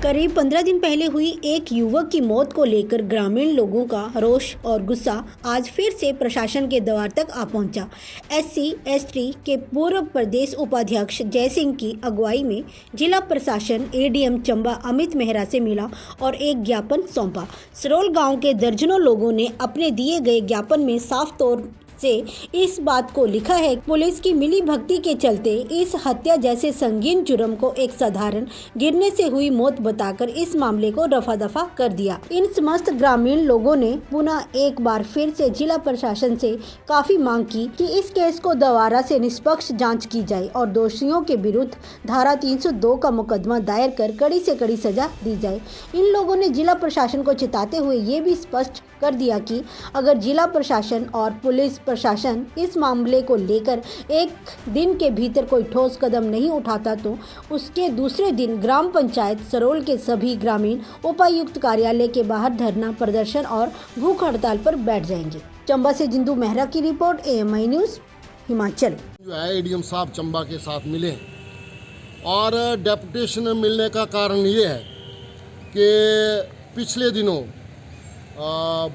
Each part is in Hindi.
करीब 15 दिन पहले हुई एक युवक की मौत को लेकर ग्रामीण लोगों का रोष और गुस्सा आज फिर से प्रशासन के द्वार तक आ पहुंचा। SC/ST के पूर्व प्रदेश उपाध्यक्ष जय सिंह की अगुवाई में जिला प्रशासन ADM चंबा अमित मेहरा से मिला और एक ज्ञापन सौंपा। सरोल गांव के दर्जनों लोगों ने अपने दिए गए ज्ञापन में साफ तौर से इस बात को लिखा है, पुलिस की मिली भगती के चलते इस हत्या जैसे संगीन जुर्म को एक साधारण गिरने से हुई मौत बताकर इस मामले को रफा दफा कर दिया। इन समस्त ग्रामीण लोगों ने पुनः एक बार फिर से जिला प्रशासन से काफी मांग की कि इस केस को दोबारा से निष्पक्ष जांच की जाए और दोषियों के विरुद्ध धारा 302 का मुकदमा दायर कर कड़ी से कड़ी सजा दी जाए। इन लोगों ने जिला प्रशासन को चेताते हुए ये भी स्पष्ट कर दिया कि अगर जिला प्रशासन और पुलिस प्रशासन इस मामले को लेकर एक दिन के भीतर कोई ठोस कदम नहीं उठाता तो उसके दूसरे दिन ग्राम पंचायत सरोल के सभी ग्रामीण उपायुक्त कार्यालय के बाहर धरना प्रदर्शन और भूख हड़ताल पर बैठ जाएंगे। चंबा से जिंदू मेहरा की रिपोर्ट, AMI न्यूज़ हिमाचल। जो है ADM साहब चंबा के साथ मिले और डेपुटेशन मिलने का कारण ये है कि पिछले दिनों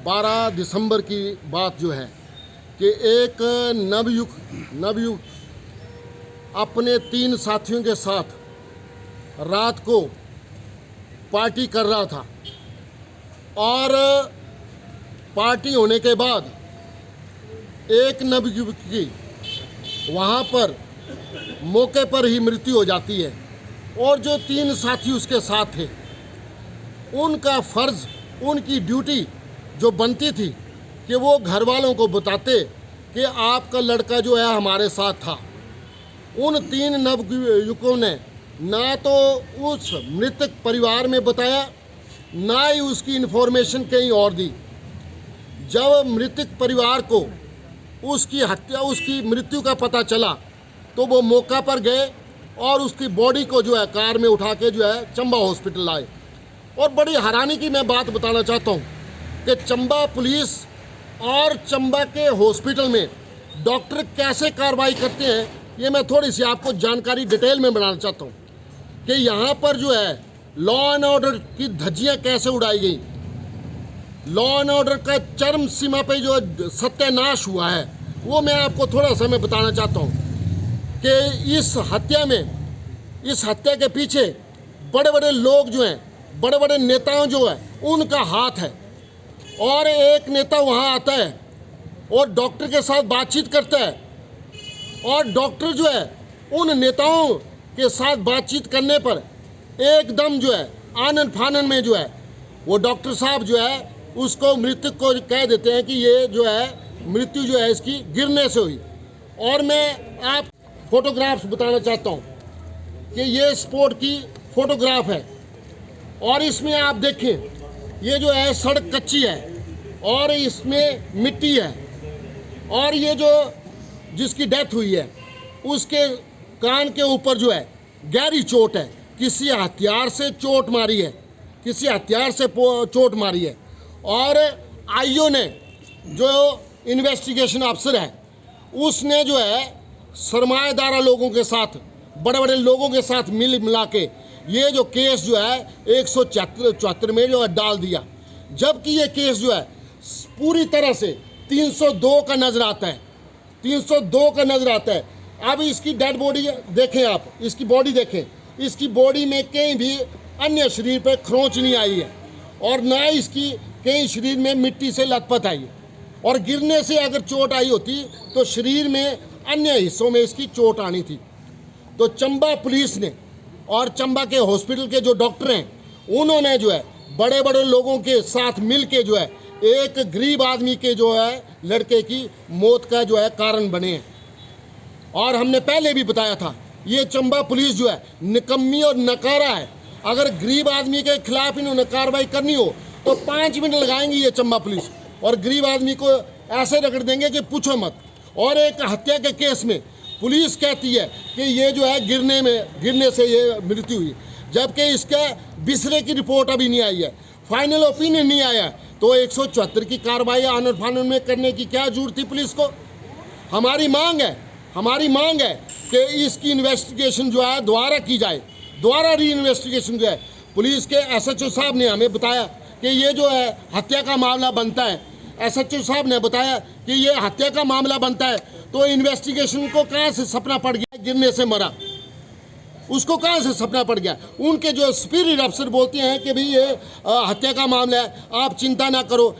12 दिसंबर की बात जो है कि एक नवयुवक अपने 3 साथियों के साथ रात को पार्टी कर रहा था और पार्टी होने के बाद एक नवयुवक की वहाँ पर मौके पर ही मृत्यु हो जाती है और जो 3 साथी उसके साथ थे उनका फर्ज, उनकी ड्यूटी जो बनती थी कि वो घर वालों को बताते कि आपका लड़का जो है हमारे साथ था। उन 3 नवयुवकों ने ना तो उस मृतक परिवार में बताया, ना ही उसकी इन्फॉर्मेशन कहीं और दी। जब मृतक परिवार को उसकी मृत्यु का पता चला तो वो मौका पर गए और उसकी बॉडी को जो है कार में उठा के जो है चंबा हॉस्पिटल लाए। और बड़ी हैरानी की मैं बात बताना चाहता हूँ कि चंबा पुलिस और चंबा के हॉस्पिटल में डॉक्टर कैसे कार्रवाई करते हैं, ये मैं थोड़ी सी आपको जानकारी डिटेल में बनाना चाहता हूँ कि यहाँ पर जो है लॉ एंड ऑर्डर की धज्जियाँ कैसे उड़ाई गई। लॉ एंड ऑर्डर का चरम सीमा पे जो सत्यानाश हुआ है वो मैं आपको थोड़ा सा मैं बताना चाहता हूँ कि इस हत्या के पीछे बड़े बड़े लोग जो हैं, बड़े बड़े नेताओं जो है उनका हाथ है। और एक नेता वहाँ आता है और डॉक्टर के साथ बातचीत करता है और डॉक्टर जो है उन नेताओं के साथ बातचीत करने पर एकदम जो है आनन फानन में जो है वो डॉक्टर साहब जो है उसको मृतक को कह देते हैं कि ये जो है मृत्यु जो है इसकी गिरने से हुई। और मैं आप फोटोग्राफ्स बताना चाहता हूँ कि ये स्पोर्ट की फोटोग्राफ है और इसमें आप देखें ये जो है सड़क कच्ची है और इसमें मिट्टी है और ये जो जिसकी डेथ हुई है उसके कान के ऊपर जो है गहरी चोट है, किसी हथियार से चोट मारी है, किसी हथियार से चोट मारी है। और आईओ ने जो इन्वेस्टिगेशन अफसर है उसने जो है सरमाएदारा लोगों के साथ, बड़े बड़े लोगों के साथ मिला के ये जो केस जो है 174 में जो है डाल दिया, जबकि ये केस जो है पूरी तरह से 302 का नजर आता है, 302 का नजर आता है। अब इसकी डेड बॉडी देखें, आप इसकी बॉडी देखें, इसकी बॉडी में कहीं भी अन्य शरीर पर खरोंच नहीं आई है और ना इसकी कहीं शरीर में मिट्टी से लथपथ आई है। और गिरने से अगर चोट आई होती तो शरीर में अन्य हिस्सों में इसकी चोट आनी थी। तो चंबा पुलिस ने और चंबा के हॉस्पिटल के जो डॉक्टर हैं उन्होंने जो है बड़े बड़े लोगों के साथ मिल के जो है एक गरीब आदमी के जो है लड़के की मौत का जो है कारण बने हैं। और हमने पहले भी बताया था ये चंबा पुलिस जो है निकम्मी और नकारा है। अगर गरीब आदमी के खिलाफ इन्होंने कार्रवाई करनी हो तो 5 मिनट लगाएंगी ये चंबा पुलिस और गरीब आदमी को ऐसे रगड़ देंगे कि पूछो मत। और एक हत्या के केस में पुलिस कहती है कि ये जो है गिरने से ये मृत्यु हुई, जबकि इसका बिसरे की रिपोर्ट अभी नहीं आई है, फाइनल ओपिनियन नहीं आया। तो 174 की कार्रवाई आनन फानन में करने की क्या जरूरत थी पुलिस को। हमारी मांग है कि इसकी इन्वेस्टिगेशन जो है दोबारा की जाए, दोबारा री इन्वेस्टिगेशन जो है पुलिस के एसएचओ साहब ने हमें बताया कि ये जो है हत्या का मामला बनता है। एसएचओ साहब ने बताया कि ये हत्या का मामला बनता है, तो इन्वेस्टिगेशन को कहाँ से सपना पड़ गया गिरने से मरा, उसको कहाँ से सपना पड़ गया। उनके जो सुपीरियर अफसर बोलते हैं कि भाई ये हत्या का मामला है, आप चिंता ना करो,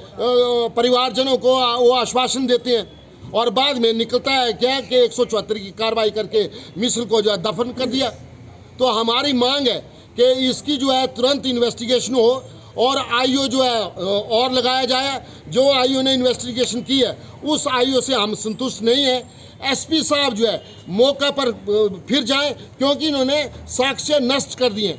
परिवारजनों को वो आश्वासन देते हैं, और बाद में निकलता है क्या कि 174 की कार्रवाई करके मिसल को जो है दफन कर दिया। तो हमारी मांग है कि इसकी जो है तुरंत इन्वेस्टिगेशन हो और आईओ जो है और लगाया जाए। जो आईओ ने इन्वेस्टिगेशन की है उस आईओ से हम संतुष्ट नहीं है। एसपी साहब जो है मौका पर फिर जाएं, क्योंकि इन्होंने साक्ष्य नष्ट कर दिए।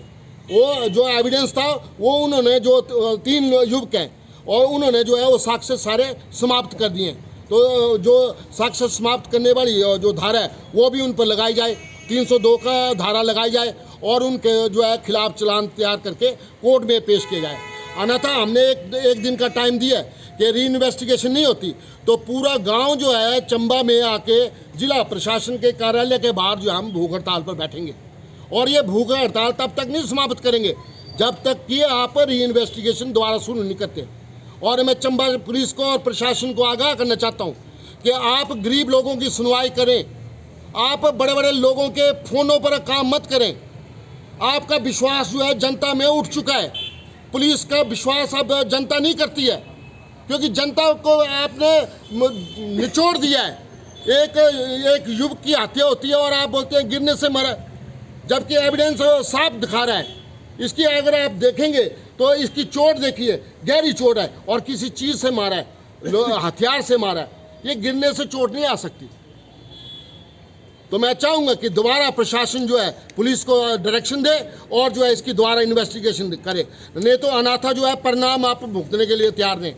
वो जो एविडेंस था वो उन्होंने जो 3 युवक हैं और उन्होंने जो है वो साक्ष्य सारे समाप्त कर दिए। तो जो साक्ष्य समाप्त करने वाली जो धारा है वो भी उन पर लगाई जाए, 302 का धारा लगाई जाए और उनके जो है खिलाफ चालान तैयार करके कोर्ट में पेश किया जाए। अन्यथा हमने एक दिन का टाइम दिया है कि री इन्वेस्टिगेशन नहीं होती तो पूरा गांव जो है चंबा में आके जिला प्रशासन के कार्यालय के बाहर जो हम भूख हड़ताल पर बैठेंगे। और ये भूख हड़ताल तब तक नहीं समाप्त करेंगे जब तक कि आप री इन्वेस्टिगेशन दोबारा शुरू नहीं करते। और मैं चंबा पुलिस को और प्रशासन को आगाह करना चाहता हूँ कि आप गरीब लोगों की सुनवाई करें, आप बड़े बड़े लोगों के फ़ोनों पर काम मत करें। आपका विश्वास जो है जनता में उठ चुका है, पुलिस का विश्वास अब जनता नहीं करती है, क्योंकि जनता को आपने निचोड़ दिया है। एक युवक की हत्या होती है और आप बोलते हैं गिरने से मरा, जबकि एविडेंस साफ दिखा रहा है। इसकी अगर आप देखेंगे तो इसकी चोट देखिए, गहरी चोट है और किसी चीज़ से मारा है, हथियार से मारा है, ये गिरने से चोट नहीं आ सकती। तो मैं चाहूँगा कि दोबारा प्रशासन जो है पुलिस को डायरेक्शन दे और जो है इसकी दोबारा इन्वेस्टिगेशन करे, नहीं तो अनाथा जो है परिणाम आप भुगतने के लिए तैयार नहीं।